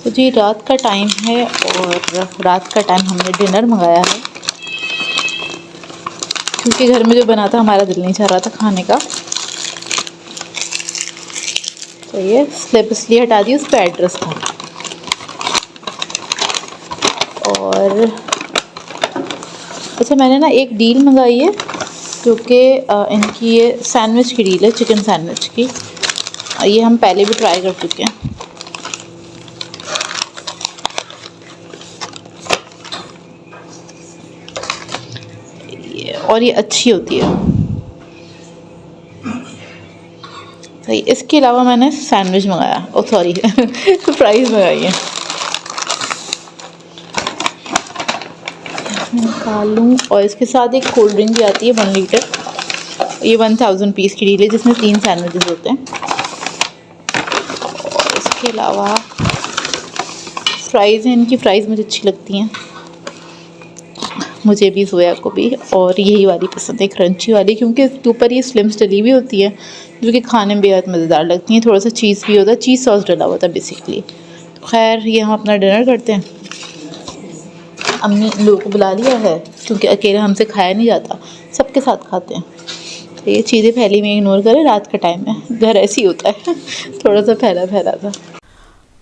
तो जी रात का टाइम है और रात का टाइम हमने डिनर मंगाया है क्योंकि घर में जो बना था हमारा दिल नहीं चाह रहा था खाने का। तो ये स्लिप इसलिए हटा दी, उस पर एड्रेस था। और अच्छा, मैंने ना एक डील मंगाई है जो कि इनकी ये सैंडविच की डील है, चिकन सैंडविच की। ये हम पहले भी ट्राई कर चुके हैं और ये अच्छी होती है। सही। इसके अलावा मैंने सैंडविच मंगाया, ओ सॉरी फ्राइज़ मंगाई है। निकालूँ। और इसके साथ एक कोल्ड ड्रिंक भी आती है 1 लीटर। ये 1000 पीस की डील है जिसमें 3 सैंडविचेस होते हैं। और इसके अलावा फ्राइज़ हैं, इनकी फ़्राइज़ मुझे अच्छी लगती हैं। मुझे भी सोया को भी, और यही वाली पसंद है, क्रंची वाली, क्योंकि इसके ऊपर ये स्लिम्स डली हुई होती है जो कि खाने में बेहद मज़ेदार लगती हैं। थोड़ा सा चीज़ भी होता है, चीज़ सॉस डला होता है बेसिकली। तो खैर ये हम अपना डिनर करते हैं। अम्मी लोगों को बुला लिया है क्योंकि अकेले हमसे खाया नहीं जाता, सबके साथ खाते हैं। तो ये चीज़ें पहले में इग्नोर करें, रात का टाइम है, घर ऐसे ही होता है थोड़ा सा फैला फैला था।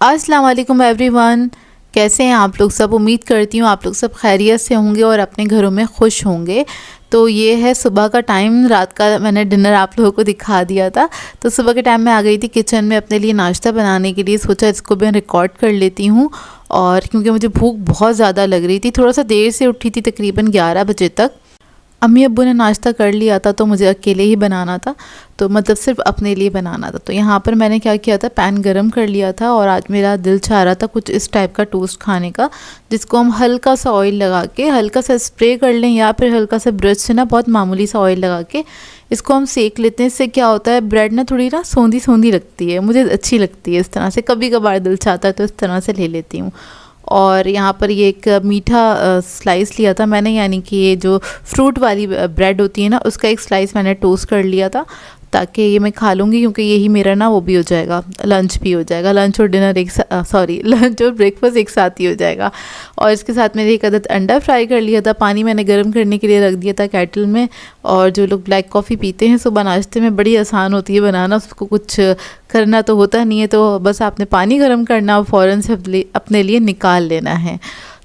अस्सलाम वालेकुम एवरीवन, कैसे हैं आप लोग सब। उम्मीद करती हूँ आप लोग सब खैरियत से होंगे और अपने घरों में खुश होंगे। तो ये है सुबह का टाइम, रात का मैंने डिनर आप लोगों को दिखा दिया था। तो सुबह के टाइम में आ गई थी किचन में अपने लिए नाश्ता बनाने के लिए। सोचा इसको भी रिकॉर्ड कर लेती हूँ, और क्योंकि मुझे भूख बहुत ज़्यादा लग रही थी। थोड़ा सा देर से उठी थी, तकरीबन 11 बजे तक। अम्मी अब्बू ने नाश्ता कर लिया था तो मुझे अकेले ही बनाना था, तो मतलब सिर्फ अपने लिए बनाना था। तो यहाँ पर मैंने क्या किया था, पैन गरम कर लिया था और आज मेरा दिल चाह रहा था कुछ इस टाइप का टोस्ट खाने का, जिसको हम हल्का सा ऑयल लगा के, हल्का सा स्प्रे कर लें या फिर हल्का सा ब्रश से ना बहुत मामूली सा ऑयल लगा के इसको हम सेक लेते हैं। इससे क्या होता है, ब्रेड ना थोड़ी ना सौंधी सौंधी लगती है, मुझे अच्छी लगती है इस तरह से। कभी कभार दिल चाहता है तो इस तरह से ले लेती हूँ। और यहाँ पर ये एक मीठा स्लाइस लिया था मैंने, यानी कि ये जो फ्रूट वाली ब्रेड होती है ना, उसका एक स्लाइस मैंने टोस्ट कर लिया था, ताकि ये मैं खा लूँगी क्योंकि यही मेरा ना वो भी हो जाएगा, लंच भी हो जाएगा। लंच और डिनर लंच और ब्रेकफास्ट एक साथ ही हो जाएगा। और इसके साथ मैंने एक अदद अंडा फ्राई कर लिया था। पानी मैंने गर्म करने के लिए रख दिया था केटल में। और जो लोग ब्लैक कॉफ़ी पीते हैं सुबह नाश्ते में, बड़ी आसान होती है बनाना, उसको कुछ करना तो होता नहीं है, तो बस आपने पानी गर्म करना और फ़ौरन से अपने लिए निकाल लेना है।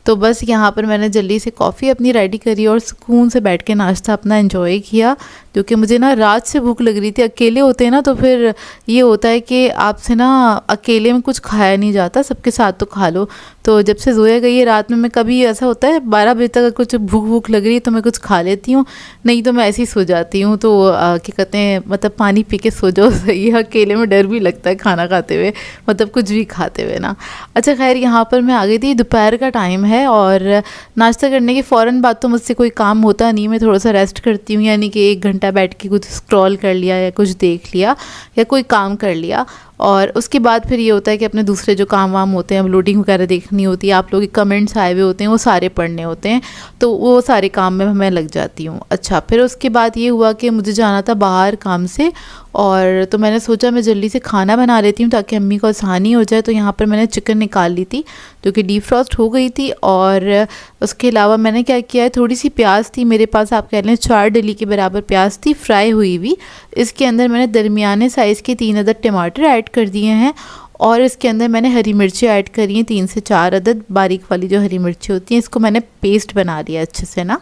तो बस यहाँ पर मैंने जल्दी से कॉफ़ी अपनी रेडी करी और सुकून से बैठ के नाश्ता अपना एंजॉय किया, क्योंकि मुझे ना रात से भूख लग रही थी। अकेले होते हैं ना तो फिर ये होता है कि आपसे ना अकेले में कुछ खाया नहीं जाता, सबके साथ तो खा लो। तो जब से जोया गई है रात में, मैं कभी ऐसा होता है 12 बजे तक कुछ भूख लग रही है तो मैं कुछ खा लेती हूँ, नहीं तो मैं ऐसे ही सो जाती हूँ। तो क्या कहते हैं, मतलब पानी पी के सो जाओ सही है। अकेले में डर भी लगता है खाना खाते हुए, मतलब कुछ भी खाते हुए ना। अच्छा खैर, यहाँ पर मैं आ गई थी, दोपहर का टाइम है और नाश्ता करने के फ़ौरन बाद तो मुझसे कोई काम होता नहीं, मैं थोड़ा सा रेस्ट करती हूँ, यानी कि 1 घंटा बैठ के कुछ स्क्रॉल कर लिया या कुछ देख लिया या कोई काम कर लिया। और उसके बाद फिर ये होता है कि अपने दूसरे जो काम वाम होते हैं, अपलोडिंग वगैरह देखनी होती है, आप लोगों के कमेंट्स आए हुए होते हैं वो सारे पढ़ने होते हैं, तो वो सारे काम में मैं लग जाती हूँ। अच्छा, फिर उसके बाद ये हुआ कि मुझे जाना था बाहर काम से, और तो मैंने सोचा मैं जल्दी से खाना बना लेती हूँ ताकि अम्मी को आसानी हो जाए। तो यहाँ पर मैंने चिकन निकाल ली थी जो कि डीप फ्रॉस्ट हो गई थी। और उसके अलावा मैंने क्या किया है, थोड़ी सी प्याज थी मेरे पास, आप कह लें 4 डली के बराबर प्याज थी फ्राई हुई हुई। इसके अंदर मैंने दरमियाने साइज़ के 3 अदद टमाटर ऐड कर दिए हैं, और इसके अंदर मैंने हरी मिर्ची ऐड करी हैं 3 से 4 अदद, बारीक वाली जो हरी मिर्ची होती हैं। इसको मैंने पेस्ट बना लिया अच्छे से ना।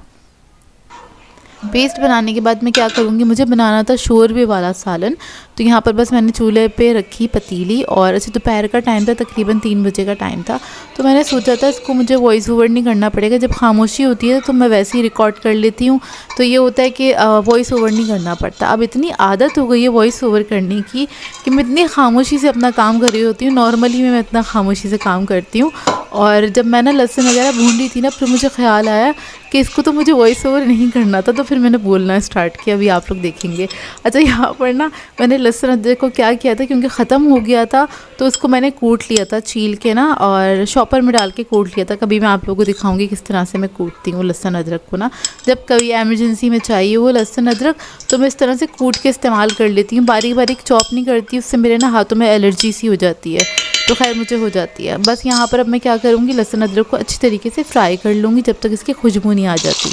पेस्ट बनाने के बाद मैं क्या करूँगी, मुझे बनाना था शोरबे वाला सालन। तो यहाँ पर बस मैंने चूल्हे पे रखी पतीली, और ऐसे दोपहर का टाइम था, तकरीबन 3 बजे का टाइम था। तो मैंने सोचा था इसको मुझे वॉइस ओवर नहीं करना पड़ेगा, जब खामोशी होती है तो मैं वैसे ही रिकॉर्ड कर लेती हूँ, तो ये होता है कि वॉइस ओवर नहीं करना पड़ता। अब इतनी आदत हो गई है वॉइस ओवर करने की कि मैं इतनी खामोशी से अपना काम कर रही होती हूँ। नॉर्मली मैं इतना खामोशी से काम करती हूँ। और जब मैं ना लहसुन वगैरह भून रही थी ना, फिर मुझे ख्याल आया कि इसको तो मुझे वॉइस ओवर नहीं करना था, तो फिर मैंने बोलना स्टार्ट किया, अभी आप लोग देखेंगे। अच्छा, यहाँ पर ना मैंने लहसुन अदरक को क्या किया था, क्योंकि ख़त्म हो गया था तो उसको मैंने कूट लिया था छील के ना, और शॉपर में डाल के कूट लिया था। कभी मैं आप लोगों को दिखाऊंगी किस तरह से मैं कूटती हूँ लहसुन अदरक को ना, जब कभी एमरजेंसी में चाहिए वो लहसुन अदरक, तो मैं इस तरह से कूट के इस्तेमाल कर लेती हूँ। बारीक बारीक चॉप नहीं करती, उससे मेरे ना हाथों में एलर्जी सी हो जाती है। तो खैर मुझे हो जाती है। बस यहाँ पर अब मैं क्या करूँगी, लहसुन अदरक को अच्छी तरीके से फ्राई कर लूँगी जब तक इसकी खुशबू नहीं आ जाती।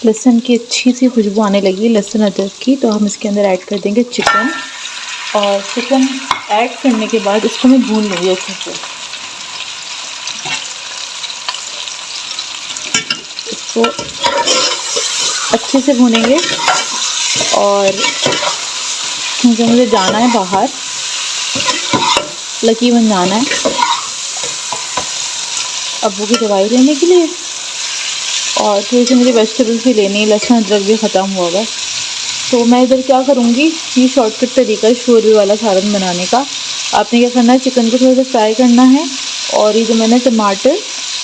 लहसुन की अच्छी सी खुशबू आने लगी लहसुन अदरक की, तो हम इसके अंदर ऐड कर देंगे चिकन। और चिकन ऐड करने के बाद इसको मैं भून लूँगी अच्छे से। इसको अच्छे से भूनेंगे और क्योंकि मुझे जाना है बाहर, लकीवन जाना है अब्बू की दवाई लेने के लिए, और थोड़ी सी मुझे वेजिटेबल्स भी लेनी है, लहसुन अदरक भी ख़त्म हुआ होगा। तो मैं इधर क्या करूँगी, ये शॉर्टकट तरीका है शोरबे वाला सालन बनाने का। आपने क्या करना है, चिकन को थोड़ा सा फ्राई करना है और ये जो मैंने टमाटर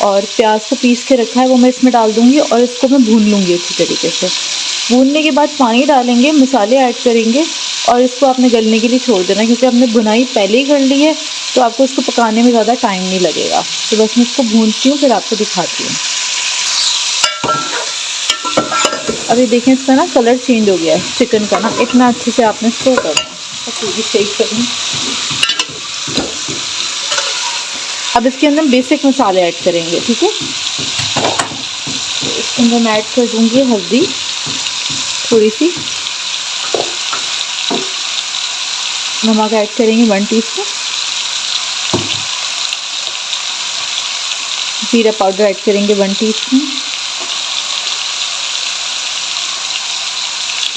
और प्याज को पीस के रखा है वो मैं इसमें डाल दूँगी और इसको मैं भून लूँगी अच्छी तरीके से। भूनने के बाद पानी डालेंगे, मसाले ऐड करेंगे और इसको आपने गलने के लिए छोड़ देना, क्योंकि हमने भुनाई पहले ही कर ली है तो आपको इसको पकाने में ज़्यादा टाइम नहीं लगेगा। तो बस मैं इसको भूनती हूँ फिर आपको दिखाती हूँ। अभी देखें इसका ना कलर चेंज हो गया है चिकन का ना, इतना अच्छे से आपने इसको करना है। अब इसके अंदर बेसिक मसाले ऐड करेंगे, ठीक है। इसके अंदर मैं ऐड कर दूँगी हल्दी थोड़ी सी, नमक ऐड करेंगे 1 टीस्पून, जीरा पाउडर ऐड करेंगे 1 टीस्पून,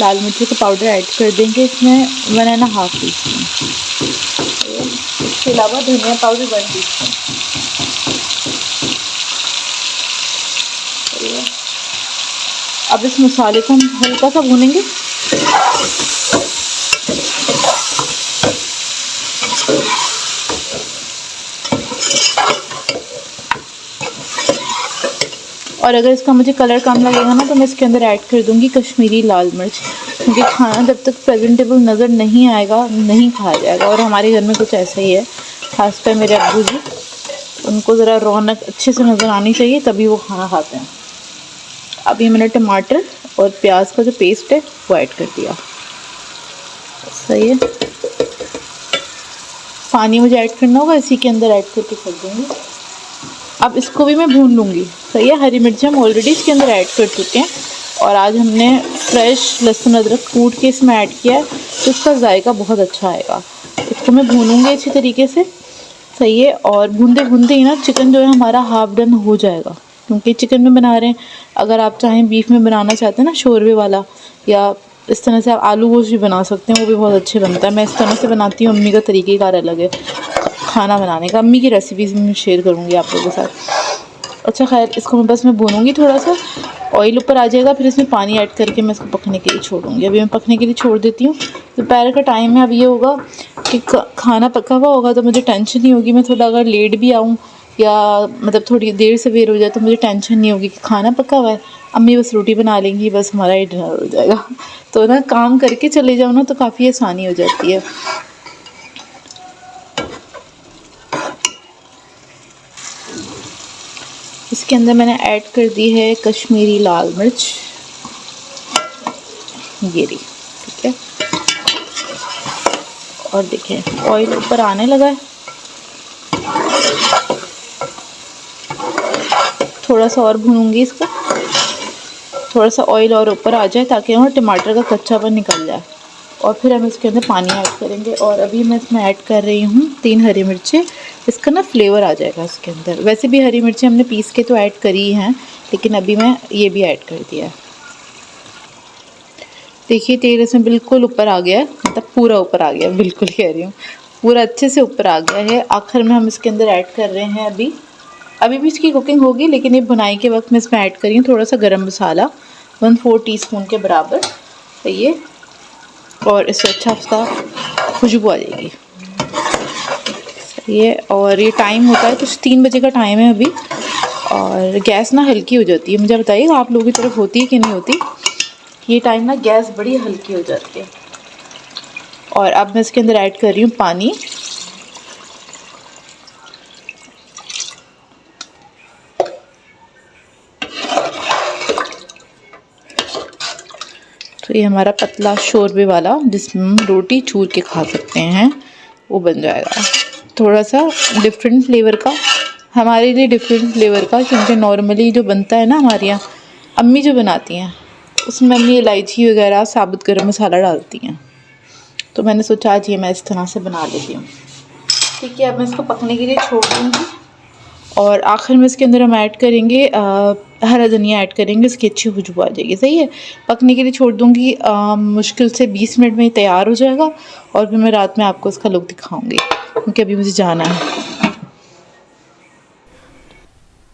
लाल मिर्ची का पाउडर ऐड कर देंगे इसमें 1.5 टीस्पून। इसके अलावा धनिया पाउडर 1 टीस्पून। अब इस मसाले को हम हल्का सा भूनेंगे। और अगर इसका मुझे कलर कम लगेगा ना तो मैं इसके अंदर ऐड कर दूंगी कश्मीरी लाल मिर्च, क्योंकि खाना जब तक प्रेजेंटेबल नज़र नहीं आएगा नहीं खाया जाएगा। और हमारे घर में कुछ ऐसा ही है, खासकर मेरे अब्बू जी, उनको ज़रा रौनक अच्छे से नज़र आनी चाहिए तभी वो खाना खाते हैं। अभी मैंने टमाटर और प्याज का जो पेस्ट है वो ऐड कर दिया, सही है। पानी मुझे ऐड करना होगा, इसी के अंदर ऐड करके कर दूँगी। अब इसको भी मैं भून लूँगी, सही है। हरी मिर्च हम ऑलरेडी इसके अंदर ऐड कर चुके हैं और आज हमने फ्रेश लहसुन अदरक कूट के इसमें ऐड किया है, तो इसका जायका बहुत अच्छा आएगा। इसको मैं भूनूँगी अच्छी तरीके से, सही है। और भूनते भूनते ही ना चिकन जो है हमारा हाफ डन हो जाएगा, क्योंकि चिकन में बना रहे हैं। अगर आप चाहें बीफ में बनाना चाहते हैं ना शोरबे वाला, या इस तरह से आप आलू गोश्त भी बना सकते हैं, वो भी बहुत अच्छे बनता है। मैं इस तरह से बनाती हूँ, अम्मी का तरीक़ेकार अलग है खाना बनाने का। अम्मी की रेसिपीज़ मैं शेयर करूँगी आप लोगों के साथ। अच्छा खैर, इसको मैं भूनूँगी, थोड़ा सा ऑयल ऊपर आ जाएगा, फिर इसमें पानी ऐड करके मैं इसको पकने के लिए छोड़ूंगी। अभी मैं पकने के लिए छोड़ देती हूँ। दोपहर का टाइम है, अब ये होगा कि खाना पका हुआ होगा तो मुझे टेंशन नहीं होगी। मैं थोड़ा अगर लेट भी आऊँ या मतलब थोड़ी देर से बेर हो जाए तो मुझे टेंशन नहीं होगी कि खाना पका हुआ है, अम्मी बस रोटी बना लेंगी, बस हमारा ही डिनर हो जाएगा। तो ना काम करके चले जाओ ना तो काफ़ी आसानी हो जाती है। इसके अंदर मैंने ऐड कर दी है कश्मीरी लाल मिर्च, ये रही, ठीक है। और देखें ऑयल ऊपर आने लगा है, थोड़ा सा और भूनूंगी इसको, थोड़ा सा ऑयल और ऊपर आ जाए ताकि वहाँ टमाटर का कच्चापन निकल जाए। और फिर हम इसके अंदर पानी ऐड करेंगे। और अभी मैं इसमें ऐड कर रही हूँ 3 हरी मिर्चें, इसका ना फ्लेवर आ जाएगा इसके अंदर। वैसे भी हरी मिर्चें हमने पीस के तो ऐड करी हैं, लेकिन अभी मैं ये भी ऐड कर दिया है। देखिए तेल इसमें बिल्कुल ऊपर आ गया है, मतलब पूरा ऊपर आ गया, बिल्कुल कह रही हूँ, पूरा अच्छे से ऊपर आ गया है। आखिर में हम इसके अंदर ऐड कर रहे हैं, अभी भी इसकी कुकिंग होगी, लेकिन ये बुनाई के वक्त मैं इसमें ऐड करी हूँ थोड़ा सा गरम मसाला 1/4 टीस्पून के बराबर, सही है। और इससे अच्छा उसका खुशबू आ जाएगी, सही है। और ये टाइम होता है कुछ 3 बजे का टाइम है अभी, और गैस ना हल्की हो जाती है। मुझे बताइएगा आप लोगों की तरफ होती है कि नहीं होती। ये टाइम ना गैस बड़ी हल्की हो जाती है। और अब मैं इसके अंदर ऐड कर रही हूँ पानी, तो ये हमारा पतला शोरबे वाला जिसमें हम रोटी चूर के खा सकते हैं वो बन जाएगा। थोड़ा सा डिफरेंट फ्लेवर का, हमारे लिए डिफरेंट फ्लेवर का, क्योंकि नॉर्मली जो बनता है ना हमारे यहाँ अम्मी जो बनाती हैं उसमें अम्मी इलायची वगैरह साबुत गरम मसाला डालती हैं, तो मैंने सोचा आज ये मैं इस तरह से बना लेती हूँ। ठीक है, अब मैं इसको पकने के लिए छोड़ दूँगी और आखिर में इसके अंदर हम ऐड करेंगे हरा धनिया ऐड करेंगे, इसकी अच्छी खुशबू आ जाएगी। सही है, पकने के लिए छोड़ दूँगी। मुश्किल से 20 मिनट में ही तैयार हो जाएगा और फिर मैं रात में आपको इसका लुक दिखाऊँगी, क्योंकि अभी मुझे जाना है।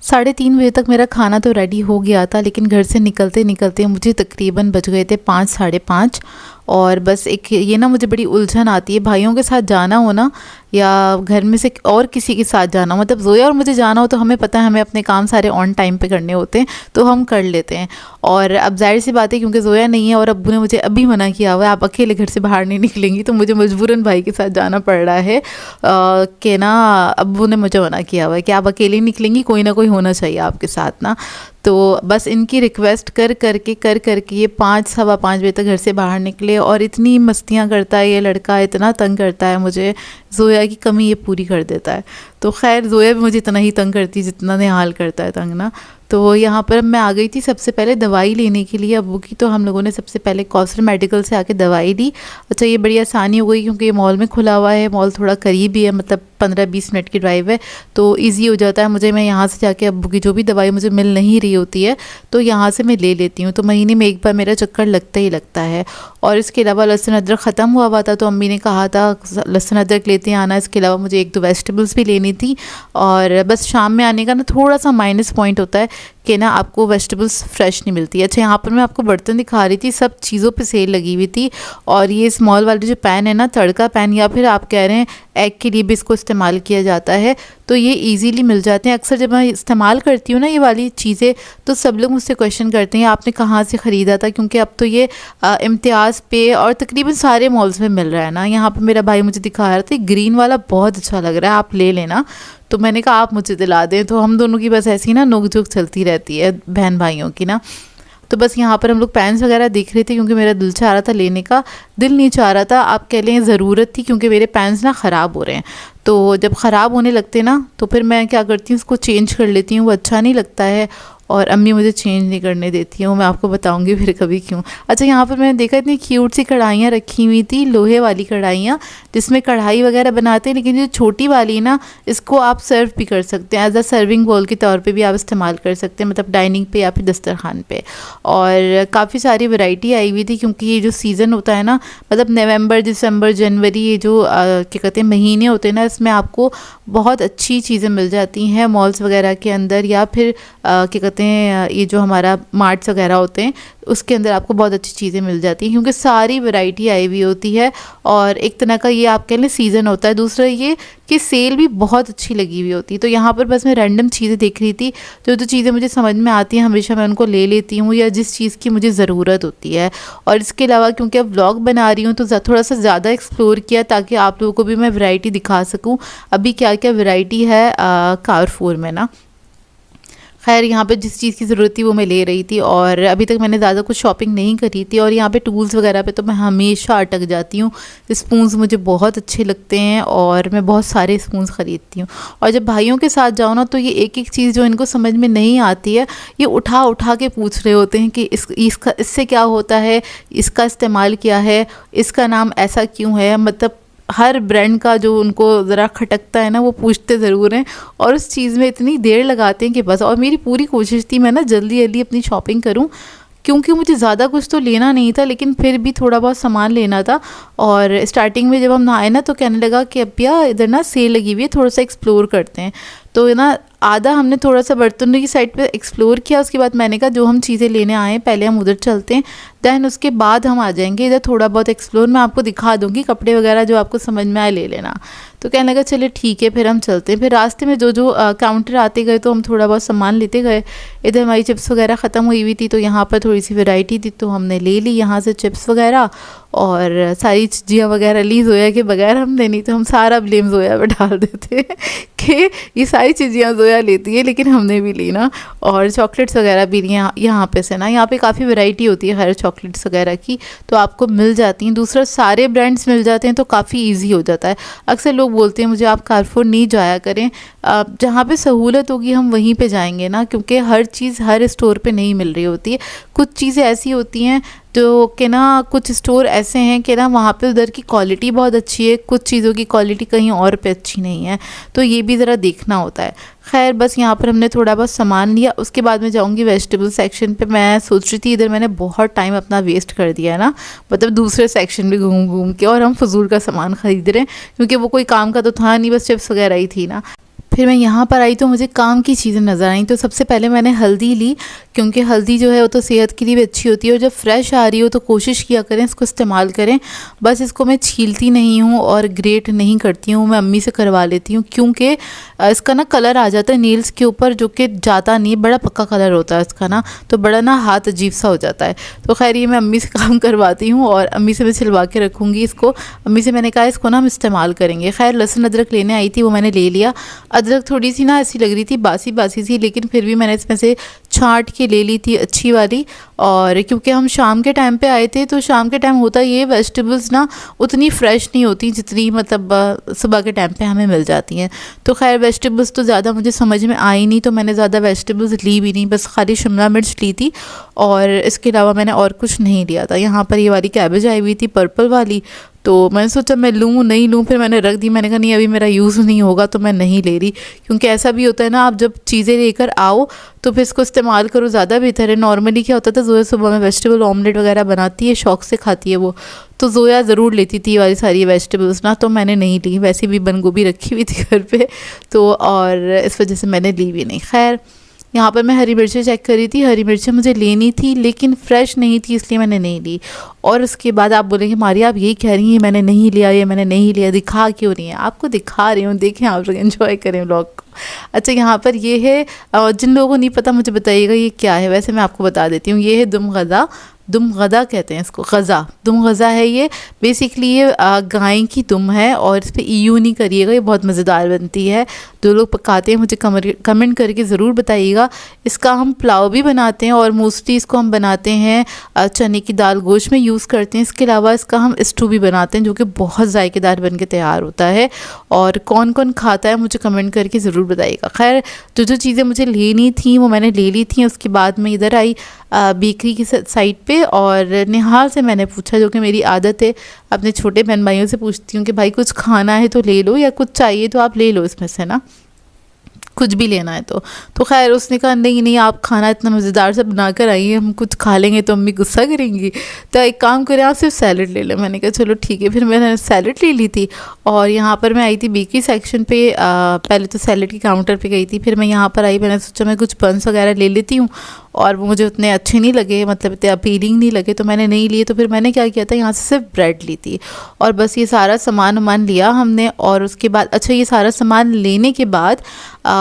3:30 बजे तक मेरा खाना तो रेडी हो गया था, लेकिन घर से निकलते निकलते मुझे तकरीबन बज गए थे 5 साढ़े 5। और बस एक ये ना मुझे बड़ी उलझन आती है, भाइयों के साथ जाना हो ना या घर में से और किसी के साथ जाना हो, मतलब जोया और मुझे जाना हो तो हमें पता है हमें अपने काम सारे ऑन टाइम पे करने होते हैं तो हम कर लेते हैं। और अब जाहिर सी बात है क्योंकि जोया नहीं है और अब्बू ने मुझे अभी मना किया हुआ है आप अकेले घर से बाहर नहीं निकलेंगी, तो मुझे मजबूरन भाई के साथ जाना पड़ रहा है कि ना अब्बू ने मुझे मना किया हुआ है कि आप अकेले निकलेंगी, कोई ना कोई होना चाहिए आपके साथ ना। तो बस इनकी रिक्वेस्ट कर करके ये 5 सवा 5 बजे तक घर से बाहर निकले और इतनी मस्तियाँ करता है ये लड़का, इतना तंग करता है मुझे, जोया की कमी ये पूरी कर देता है। तो खैर जोया भी मुझे इतना ही तंग करती जितना निहाल करता है तंग ना। तो यहाँ पर मैं आ गई थी सबसे पहले दवाई लेने के लिए अब्बू की, तो हम लोगों ने सबसे पहले कौसर मेडिकल से आके दवाई ली। अच्छा ये बड़ी आसानी हो गई क्योंकि ये मॉल में खुला हुआ है, मॉल थोड़ा करीब ही है, मतलब 15-20 मिनट की ड्राइव है, तो ईजी हो जाता है मुझे। मैं यहाँ से जाके अब्बू की जो भी दवाई मुझे मिल नहीं रही होती है तो यहाँ से मैं ले लेती हूँ, तो महीने में एक बार मेरा चक्कर लगता ही लगता है। और इसके अलावा लहसुन अदरक ख़त्म हुआ था तो अम्मी ने कहा था लहसुन अदरक लेते आना, इसके अलावा मुझे 1-2 वेजिटेबल्स भी लेनी थी। और बस शाम में आने का ना थोड़ा सा माइनस पॉइंट होता है कि ना आपको वेजिटेबल्स फ्रेश नहीं मिलती। अच्छा यहाँ पर मैं आपको बर्तन दिखा रही थी, सब चीज़ों पे सेल लगी हुई थी। और ये स्मॉल वाले जो पैन है ना, तड़का पैन या फिर आप कह रहे हैं एग के लिए भी इसको इस्तेमाल किया जाता है, तो ये इजीली मिल जाते हैं। अक्सर जब मैं इस्तेमाल करती हूँ ना ये वाली चीज़ें तो सब लोग मुझसे क्वेश्चन करते हैं आपने कहाँ से ख़रीदा था, क्योंकि अब तो ये इम्तियाज़ पे और तकरीबन सारे मॉल्स में मिल रहा है ना। यहाँ पर मेरा भाई मुझे दिखा रहा था ग्रीन वाला बहुत अच्छा लग रहा है, आप ले लेना। तो मैंने कहा आप मुझे दिला दें, तो हम दोनों की बस ऐसी ना नोक झोंक चलती रहती है बहन भाइयों की ना। तो बस यहाँ पर हम लोग पैंस वगैरह देख रहे थे क्योंकि मेरा दिल चाह रहा था लेने का, दिल नहीं चाह रहा था, आप कह लें ज़रूरत थी, क्योंकि मेरे पैंस ना ख़राब हो रहे हैं। तो जब ख़राब होने लगते ना तो फिर मैं क्या करती हूँ उसको चेंज कर लेती हूँ, वो अच्छा नहीं लगता है और अम्मी मुझे चेंज नहीं करने देती हूँ। मैं आपको बताऊँगी फिर कभी क्यों। अच्छा यहाँ पर मैंने देखा इतनी क्यूट सी कढ़ाइयाँ रखी हुई थी, लोहे वाली कढ़ाइयाँ जिसमें कढ़ाई वगैरह बनाते हैं, लेकिन जो छोटी वाली ना इसको आप सर्व भी कर सकते हैं, एज अ सर्विंग बोल के तौर पे भी आप इस्तेमाल कर सकते हैं, मतलब डाइनिंग पे या फिर दस्तरखान पे। और काफ़ी सारी वैरायटी आई हुई थी क्योंकि ये जो सीज़न होता है ना, मतलब नवंबर दिसंबर जनवरी, ये जो क्या कहते हैं महीने होते हैं ना, इसमें आपको बहुत अच्छी चीज़ें मिल जाती हैं मॉल्स वगैरह के अंदर, या फिर क्या कहते हैं ये जो हमारा मार्ट्स वगैरह होते हैं उसके अंदर आपको बहुत अच्छी चीज़ें मिल जाती हैं, क्योंकि सारी वैरायटी आई हुई होती है। और एक तरह का ये आप कह लें सीज़न होता है। दूसरा ये कि सेल भी बहुत अच्छी लगी हुई होती है। तो यहाँ पर बस मैं रैंडम चीज़ें देख रही थी, जो चीज़ें मुझे समझ में आती हैं हमेशा मैं उनको ले लेती हूँ, या जिस चीज़ की मुझे ज़रूरत होती है। और इसके अलावा क्योंकि अब व्लॉग बना रही हूँ तो थोड़ा सा ज़्यादा एक्सप्लोर किया ताकि आप लोगों को भी मैं वैरायटी दिखा सकूँ अभी क्या क्या वैरायटी है कारफूर में ना। खैर यहाँ पे जिस चीज़ की ज़रूरत थी वो मैं ले रही थी, और अभी तक मैंने ज़्यादा कुछ शॉपिंग नहीं करी थी। और यहाँ पे टूल्स वगैरह पे तो मैं हमेशा अटक जाती हूँ, स्पून्स मुझे बहुत अच्छे लगते हैं और मैं बहुत सारे स्पून्स ख़रीदती हूँ। और जब भाइयों के साथ जाओ ना तो ये एक एक चीज़ जो इनको समझ में नहीं आती है ये उठा उठा के पूछ रहे होते हैं कि इसका इससे क्या होता है, इसका इस्तेमाल क्या है, इसका नाम ऐसा क्यों है, मतलब हर ब्रांड का जो उनको ज़रा खटकता है ना वो पूछते ज़रूर हैं और उस चीज़ में इतनी देर लगाते हैं कि बस। और मेरी पूरी कोशिश थी मैं ना जल्दी जल्दी अपनी शॉपिंग करूं, क्योंकि मुझे ज़्यादा कुछ तो लेना नहीं था लेकिन फिर भी थोड़ा बहुत सामान लेना था। और स्टार्टिंग में जब हम आए ना तो कहने लगा कि अब यार इधर ना सेल लगी हुई है, थोड़ा सा एक्सप्लोर करते हैं। तो ना आधा हमने थोड़ा सा बर्तनों की साइड पे एक्सप्लोर किया, उसके बाद मैंने कहा जो हम चीज़ें लेने आए हैं पहले हम उधर चलते हैं, दैन उसके बाद हम आ जाएंगे इधर, थोड़ा बहुत एक्सप्लोर मैं आपको दिखा दूँगी, कपड़े वगैरह जो आपको समझ में आए ले लेना। तो कहने लगा चले ठीक है फिर हम चलते हैं। फिर रास्ते में जो जो काउंटर आते गए तो हम थोड़ा बहुत सामान लेते गए। इधर हमारी चिप्स वगैरह ख़त्म हुई थी तो यहाँ पर थोड़ी सी वैरायटी थी तो हमने ले ली यहाँ से चिप्स वगैरह और सारी चीज़ियाँ वगैरह ली। जोया के बगैर हमने नहीं, तो हम सारा ब्लेम जोया पर डाल देते हैं कि ये सारी चीज़ियाँ जोया लेती है, लेकिन हमने भी ली ना। और चॉकलेट्स वगैरह भी ली यहाँ पे से ना, यहाँ पे काफ़ी वैरायटी होती है हर चॉकलेट्स वगैरह की, तो आपको मिल जाती हैं। दूसरा सारे ब्रांड्स मिल जाते हैं तो काफ़ी ईजी हो जाता है। अक्सर लोग बोलते हैं मुझे आप कारफोर नहीं जाया करें, जहाँ पे सहूलत होगी हम वहीं पे जाएंगे ना, क्योंकि हर चीज़ हर स्टोर पे नहीं मिल रही होती है। कुछ चीज़ें ऐसी होती हैं तो कि ना कुछ स्टोर ऐसे हैं कि ना वहाँ पे उधर की क्वालिटी बहुत अच्छी है, कुछ चीज़ों की क्वालिटी कहीं और पे अच्छी नहीं है, तो ये भी ज़रा देखना होता है। खैर बस यहाँ पर हमने थोड़ा बहुत सामान लिया, उसके बाद मैं जाऊँगी वेजिटेबल सेक्शन पे। मैं सोच रही थी इधर मैंने बहुत टाइम अपना वेस्ट कर दिया है ना, मतलब दूसरे सेक्शन भी घूम घूम के, और हम फजूल का सामान ख़रीद रहे हैं क्योंकि वो कोई काम का तो था नहीं, बस चिप्स वगैरह ही थी ना। फिर मैं यहाँ पर आई तो मुझे काम की चीज़ें नज़र आई, तो सबसे पहले मैंने हल्दी ली, क्योंकि हल्दी जो है वो तो सेहत के लिए भी अच्छी होती है, और जब फ्रेश आ रही हो तो कोशिश किया करें इसको इस्तेमाल करें। बस इसको मैं छीलती नहीं हूँ और ग्रेट नहीं करती हूँ, मैं अम्मी से करवा लेती हूँ, क्योंकि इसका ना कलर आ जाता है नेल्स के ऊपर जो कि जाता नहीं है, बड़ा पक्का कलर होता है इसका ना, तो बड़ा ना हाथ अजीब सा हो जाता है। तो खैर ये मैं अम्मी से काम करवाती हूँ और अम्मी से मैं छिलवा के रखूँगी इसको। अम्मी से मैंने कहा इसको ना हम इस्तेमाल करेंगे। खैर लहसुन अदरक लेने आई थी, वो मैंने ले लिया। अदरक थोड़ी सी ना ऐसी लग रही थी बासी बासी सी, लेकिन फिर भी मैंने इसमें से छांट के ले ली थी अच्छी वाली। और क्योंकि हम शाम के टाइम पे आए थे, तो शाम के टाइम होता ये वेजिटेबल्स ना उतनी फ्रेश नहीं होती जितनी मतलब सुबह के टाइम पे हमें मिल जाती हैं। तो खैर वेजिटेबल्स तो ज़्यादा मुझे समझ में आई नहीं, तो मैंने ज़्यादा वेजिटेबल्स ली भी नहीं, बस खाली शिमला मिर्च ली थी और इसके अलावा मैंने और कुछ नहीं लिया था। यहाँ पर ये वाली कैबेज आई हुई थी पर्पल वाली, तो मैंने सोचा मैं लूँ नहीं लूँ, फिर मैंने रख दी। मैंने कहा नहीं अभी मेरा यूज़ नहीं होगा तो मैं नहीं ले रही, क्योंकि ऐसा भी होता है ना, आप जब चीज़ें लेकर आओ तो फिर इसको इस्तेमाल करो, ज़्यादा बेहतर है। नॉर्मली क्या होता था, जोया सुबह में वेजिटेबल ऑमलेट वगैरह बनाती है, शौक़ से खाती है वो, तो जोया ज़रूर लेती थी वाली सारी वेजिटेबल्स ना, तो मैंने नहीं ली। वैसे भी बंद गोभी रखी हुई थी घर पे, तो और इस वजह से मैंने ली भी नहीं। खैर यहाँ पर मैं हरी मिर्चें चेक कर रही थी, हरी मिर्चें मुझे लेनी थी लेकिन फ़्रेश नहीं थी, इसलिए मैंने नहीं ली। और उसके बाद आप बोलेंगे मारिया आप यही कह रही हैं मैंने नहीं लिया, ये मैंने नहीं लिया, दिखा क्यों रही हैं? आपको दिखा रही हूँ, देखें आप लोग एंजॉय करें व्लॉग को। अच्छा यहाँ पर ये है, जिन लोगों को नहीं पता मुझे बताइएगा ये क्या है, वैसे मैं आपको बता देती हूँ। ये है दुम गदा, दुम गदा कहते हैं इसको, गज़ा, दुम गज़ा है ये। बेसिकली ये गाय की दुम है और इस पर ईयू नहीं करिएगा, ये बहुत मज़ेदार बनती है। जो लोग पकाते हैं मुझे कमेंट करके ज़रूर बताइएगा। इसका हम पुलाव भी बनाते हैं और मोस्टली इसको हम बनाते हैं चने की दाल गोश्त में यूज़ करते हैं। इसके अलावा इसका हम स्टू भी बनाते हैं जो कि बहुत जायकेदार बन के तैयार होता है। और कौन कौन खाता है मुझे कमेंट करके ज़रूर बताइएगा। खैर जो जो चीज़ें मुझे लेनी थी वो मैंने ले ली थी। उसके बाद मैं इधर आई बेकरी की साइड पे, और निहाल से मैंने पूछा, जो कि मेरी आदत है, अपने छोटे बहन भाइयों से पूछती हूँ कि भाई कुछ खाना है तो ले लो, या कुछ चाहिए तो आप ले लो इसमें से ना, कुछ भी लेना है तो खैर उसने कहा नहीं नहीं आप खाना इतना मज़ेदार से बना कर आई हैं, हम कुछ खा लेंगे तो अम्मी गुस्सा करेंगी, तो एक काम करें आप सिर्फ सैलड ले लें। मैंने कहा चलो ठीक है, फिर मैंने सैलड ले ली थी। और यहाँ पर मैं आई थी बेकरी सेक्शन पे, पहले तो सैलड की काउंटर पे गई थी, फिर मैं यहाँ पर आई, मैंने सोचा मैं कुछ बंस वगैरह ले लेती हूँ, और वो मुझे उतने अच्छे नहीं लगे, मतलब इतने अपीलिंग नहीं लगे, तो मैंने नहीं लिए। तो फिर मैंने क्या किया था, यहाँ से सिर्फ ब्रेड ली थी और बस ये सारा सामान लिया हमने। और उसके बाद अच्छा ये सारा सामान लेने के बाद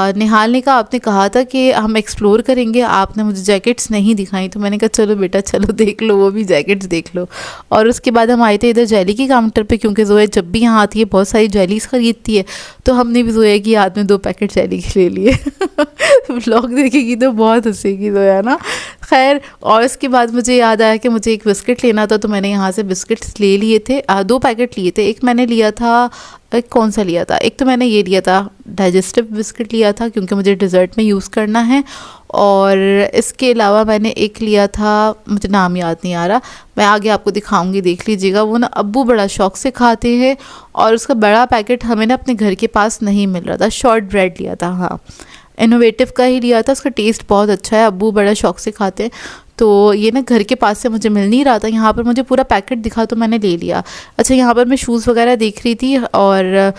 निहाल ने कहा आपने कहा था कि हम एक्सप्लोर करेंगे, आपने मुझे जैकेट्स नहीं दिखाई, तो मैंने कहा चलो बेटा चलो देख लो, वो भी जैकेट्स देख लो। और उसके बाद हम आए थे इधर जेली की काउंटर पे, क्योंकि जोया जब भी यहाँ आती है बहुत सारी जेलीस ख़रीदती है, तो हमने भी जोया की याद में 2 पैकेट जेली के ले लिए। व्लॉग देखेगी तो बहुत हंसेगी जोया ना। खैर और इसके बाद मुझे याद आया कि मुझे एक बिस्किट लेना था, तो मैंने यहाँ से बिस्किट्स ले लिए थे, 2 पैकेट लिए थे। एक मैंने लिया था, एक कौन सा लिया था, एक तो मैंने ये लिया था डाइजेस्टिव बिस्किट लिया था, क्योंकि मुझे डिज़र्ट में यूज़ करना है। और इसके अलावा मैंने एक लिया था, मुझे नाम याद नहीं आ रहा, मैं आगे आपको दिखाऊंगी, देख लीजिएगा। वो ना अब्बू बड़ा शौक़ से खाते हैं, और उसका बड़ा पैकेट हमें ना अपने घर के पास नहीं मिल रहा था। शॉर्ट ब्रेड लिया था, हाँ इनोवेटिव का ही लिया था, उसका टेस्ट बहुत अच्छा है, अब्बू बड़ा शौक़ से खाते हैं, तो ये ना घर के पास से मुझे मिल नहीं रहा था। यहाँ पर मुझे पूरा पैकेट दिखा तो मैंने ले लिया। अच्छा यहाँ पर मैं शूज़ वगैरह देख रही थी, और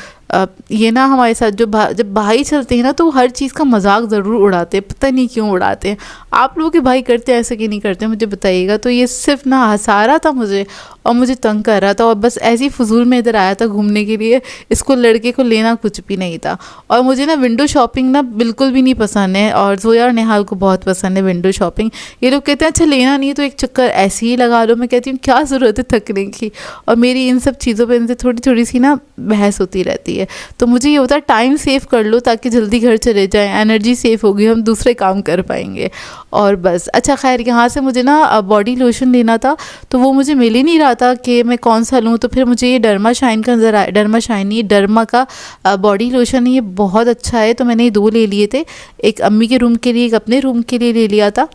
ये ना हमारे साथ जब भाई चलते हैं ना तो हर चीज़ का मजाक ज़रूर उड़ाते हैं, पता नहीं क्यों उड़ाते हैं। आप लोगों के भाई करते हैं ऐसे कि नहीं करते मुझे बताइएगा। तो ये सिर्फ ना हंसा रहा था मुझे और मुझे तंग कर रहा था, और बस ऐसी फजूल में इधर आया था घूमने के लिए। इसको लड़के को लेना कुछ भी नहीं था। और मुझे ना विंडो शॉपिंग ना बिल्कुल भी नहीं पसंद है, और जोया और नेहाल को बहुत पसंद है विंडो शॉपिंग। ये लोग कहते हैं अच्छा लेना नहीं तो एक चक्कर ऐसे ही लगा लो। मैं कहती हूँ क्या ज़रूरत है थकने की। और मेरी इन सब चीज़ों पर इनसे थोड़ी थोड़ी सी ना बहस होती रहती है। तो मुझे ये होता है टाइम सेव कर लो ताकि जल्दी घर चले जाएं, एनर्जी सेव होगी, हम दूसरे काम कर पाएंगे। और बस अच्छा खैर यहाँ से मुझे ना बॉडी लोशन लेना था, तो वो मुझे मिल ही नहीं रहा था कि मैं कौन सा लूँ। तो फिर मुझे ये डर्मा शाइन का नज़र आया, डर्मा शाइन नहीं, डर्मा का बॉडी लोशन है, ये बहुत अच्छा है। तो मैंने ये 2 ले लिए थे, एक अम्मी के रूम के लिए, एक अपने रूम के लिए ले लिया था।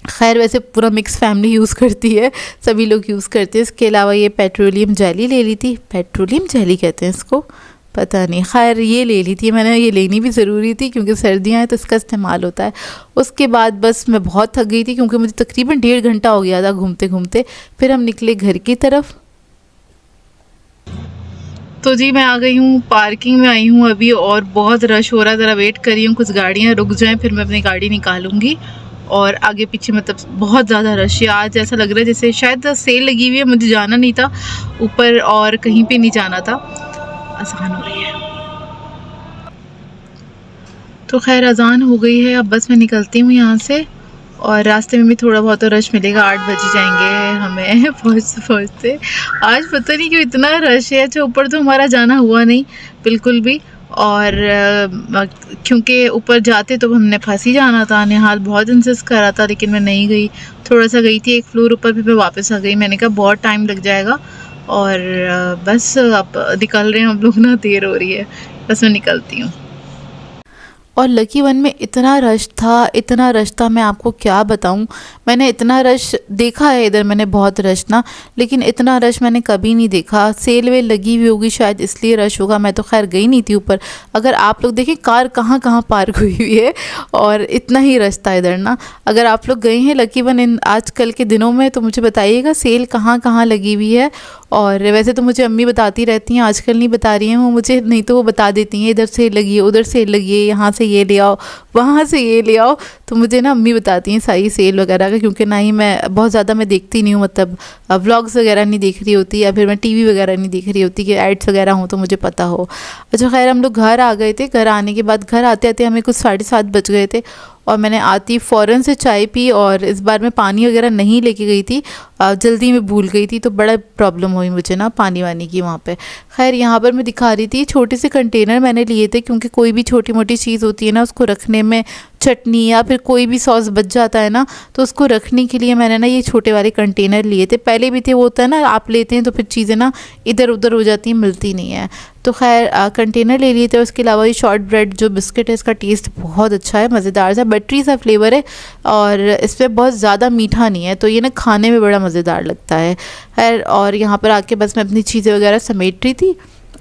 खैर वैसे पूरा मिक्स फैमिली यूज़ करती है, सभी लोग यूज़ करते हैं। इसके अलावा ये पेट्रोलियम जेली ले ली थी, पेट्रोलियम जेली कहते हैं इसको, पता नहीं, खैर ये ले ली थी मैंने। ये लेनी भी ज़रूरी थी क्योंकि सर्दियाँ हैं तो इसका इस्तेमाल होता है। उसके बाद बस मैं बहुत थक गई थी क्योंकि मुझे तकरीबन 1.5 घंटा हो गया था घूमते घूमते। फिर हम निकले घर की तरफ। तो जी मैं आ गई हूँ, पार्किंग में आई हूँ अभी, और बहुत रश हो रहा है। ज़रा वेट कर रही हूँ कुछ गाड़ियाँ रुक जाएँ, फिर मैं अपनी गाड़ी निकालूंगी। और आगे पीछे मतलब बहुत ज़्यादा रश है आज, ऐसा लग रहा है जैसे शायद सेल लगी हुई है। मुझे जाना नहीं था ऊपर और कहीं पे नहीं जाना था, आसान हो रही है। तो खैर अजान हो गई है, अब बस मैं निकलती हूँ यहाँ से। और रास्ते में भी थोड़ा बहुत तो रश मिलेगा, 8 बज जाएंगे हमें पहुँचते पहुँचते। आज पता नहीं क्यों इतना रश है। अच्छा ऊपर तो हमारा जाना हुआ नहीं बिल्कुल भी, और क्योंकि ऊपर जाते तो हमने फंसी जाना था। निहाल बहुत इंसिस्ट कर रहा था लेकिन मैं नहीं गई, थोड़ा सा गई थी एक फ्लोर ऊपर, फिर मैं वापस आ गई। मैंने कहा बहुत टाइम लग जाएगा, और बस अब निकल रहे हैं हम लोग ना, देर हो रही है, बस मैं निकलती हूँ। और लकी वन में इतना रश था, इतना रश था, मैं आपको क्या बताऊं। मैंने इतना रश देखा है इधर, मैंने बहुत रश ना, लेकिन इतना रश मैंने कभी नहीं देखा। सेल वेल लगी हुई होगी शायद इसलिए रश होगा। मैं तो खैर गई नहीं थी ऊपर। अगर आप लोग देखें कार कहाँ कहाँ पार्क हुई हुई है, और इतना ही रश था इधर ना। अगर आप लोग गए हैं लकी वन इन आजकल के दिनों में तो मुझे बताइएगा सेल कहाँ कहाँ लगी हुई है। और वैसे तो मुझे अम्मी बताती रहती हैं, आजकल नहीं बता रही हैं वो मुझे, नहीं तो वो बता देती हैं इधर सेल लगी है, उधर सेल लगी है, यहाँ से ये ले आओ, वहाँ से ये ले आओ। तो मुझे ना अम्मी बताती हैं सारी सेल वगैरह का, क्योंकि ना ही मैं बहुत ज़्यादा मैं देखती नहीं हूँ, मतलब व्लॉग्स वगैरह नहीं देख रही होती, या फिर मैं टीवी वगैरह नहीं देख रही होती कि एड्स वगैरह हों तो मुझे पता हो। अच्छा खैर हम लोग घर आ गए थे। घर आने के बाद, घर आते आते हमें कुछ 7:30 बज गए थे, और मैंने आती फ़ौरन से चाय पी। और इस बार मैं पानी वगैरह नहीं लेके गई थी, जल्दी में भूल गई थी, तो बड़ा प्रॉब्लम हुई मुझे ना पानी वानी की वहाँ पे। खैर यहाँ पर मैं दिखा रही थी, छोटे से कंटेनर मैंने लिए थे, क्योंकि कोई भी छोटी मोटी चीज़ होती है ना उसको रखने में, चटनी या फिर कोई भी सॉस बच जाता है ना, तो उसको रखने के लिए मैंने ना ये छोटे वाले कंटेनर लिए थे। पहले भी थे, वो होता है ना आप लेते हैं तो फिर चीज़ें ना इधर उधर हो जाती हैं, मिलती नहीं है। तो खैर कंटेनर ले लिए थे। उसके अलावा ये शॉर्ट ब्रेड जो बिस्किट है, इसका टेस्ट बहुत अच्छा है, मज़ेदार सा बटरी सा फ्लेवर है, और इसमें बहुत ज़्यादा मीठा नहीं है, तो ये ना खाने में बड़ा मज़ेदार लगता है। खैर और यहाँ पर आके बस मैं अपनी चीज़ें वगैरह समेट रही थी।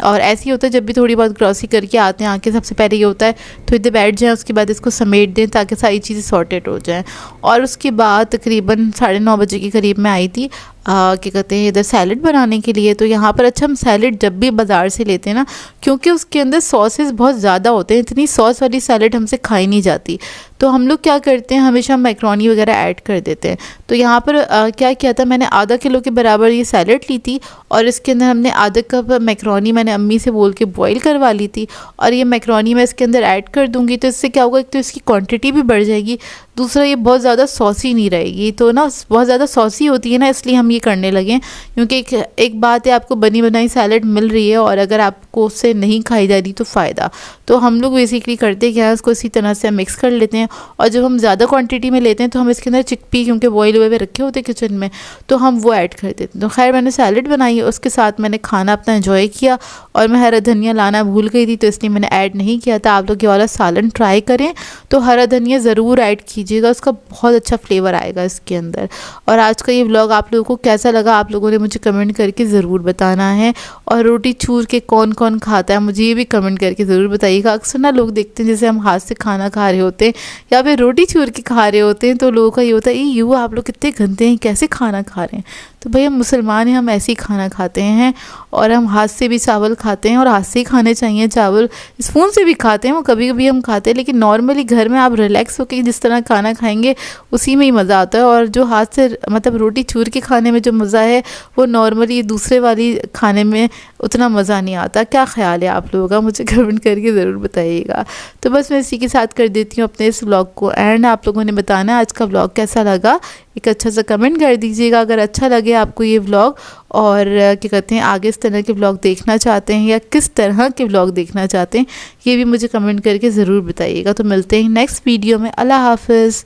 और ऐसे ही होता है जब भी थोड़ी बहुत ग्रॉसरी करके आते हैं, आके सबसे पहले ये होता है थोड़ी देर बैठ जाएं, उसके बाद इसको समेट दें ताकि सारी चीज़ें सॉर्टेड हो जाएं। और उसके बाद तकरीबन 9:30 बजे के करीब मैं आई थी क्या कहते हैं इधर सैलड बनाने के लिए। तो यहाँ पर अच्छा हम सैलड जब भी बाज़ार से लेते हैं ना, क्योंकि उसके अंदर सॉसेस बहुत ज़्यादा होते हैं, इतनी सॉस वाली सैलड हमसे खाई नहीं जाती, तो हम लोग क्या करते हैं हमेशा मैक्रोनी वगैरह ऐड कर देते हैं। तो यहाँ पर क्या किया था मैंने, आधा किलो के बराबर ये सैलड ली थी, और इसके अंदर हमने आधा कप मैक्रोनी मैंने अम्मी से बोल के बॉईल करवा ली थी, और ये मैक्रोनी मैं इसके अंदर ऐड कर दूँगी। तो इससे क्या होगा, एक तो इसकी क्वांटिटी भी बढ़ जाएगी, दूसरा ये बहुत ज़्यादा सॉसी नहीं रहेगी। तो ना बहुत ज़्यादा सॉसी होती है ना, इसलिए हम ये करने लगे। क्योंकि एक बात है, आपको बनी बनाई सैलड मिल रही है, और अगर आपको उससे नहीं खाई जा रही तो फ़ायदा। तो हम लोग बेसिकली करते क्या है, उसको इसी तरह से मिक्स कर लेते हैं। और जब हम ज़्यादा क्वांटिटी में लेते हैं तो हम इसके अंदर चिकपी, क्योंकि बॉयल हुए हुए रखे होते किचन में, तो हम वो ऐड कर देते हैं। तो खैर मैंने सैलड बनाई, उसके साथ मैंने खाना अपना एंजॉय किया। और मैं हरा धनिया लाना भूल गई थी, तो इसलिए मैंने ऐड नहीं किया था। आप लोग ये वाला सालन ट्राई करें तो हरा धनिया ज़रूर ऐड कीजिएगा, उसका बहुत अच्छा फ्लेवर आएगा इसके अंदर। और आज का ये व्लॉग आप लोगों को कैसा लगा, आप लोगों ने मुझे कमेंट करके ज़रूर बताना है। और रोटी चूर के कौन कौन खाता है मुझे ये भी कमेंट करके ज़रूर बताइएगा। अक्सर ना लोग देखते हैं जैसे हम हाथ से खाना खा रहे होते हैं या फिर रोटी चूर के खा रहे होते हैं, तो लोगों का ये होता है यू आप लोग कितने गंदे हैं, कैसे खाना खा रहे हैं। तो भाई हम मुसलमान हैं, हम ऐसे ही खाना खाते हैं। और हम हाथ से भी चावल खाते हैं और हाथ से ही खाने चाहिए चावल, स्पून से भी खाते हैं वो कभी कभी हम खाते हैं, लेकिन नॉर्मली घर में आप रिलैक्स होकर जिस तरह खाना खाएंगे उसी में ही मज़ा आता है। और जो हाथ से मतलब रोटी चूर के खाने में जो मज़ा है वो नॉर्मली दूसरे वाली खाने में उतना मज़ा नहीं आता। क्या ख्याल है आप लोगों का, मुझे कमेंट करके ज़रूर बताइएगा। तो बस मैं इसी के साथ कर देती हूँ अपने इस व्लॉग को एंड। आप लोगों ने बताना आज का व्लॉग कैसा लगा, एक अच्छा सा कमेंट कर दीजिएगा अगर अच्छा लगे आपको ये व्लॉग, और क्या कहते हैं आगे इस तरह के व्लॉग देखना चाहते हैं या किस तरह के व्लॉग देखना चाहते हैं ये भी मुझे कमेंट करके ज़रूर बताइएगा। तो मिलते हैं नेक्स्ट वीडियो में। अल्लाह हाफ़िज़।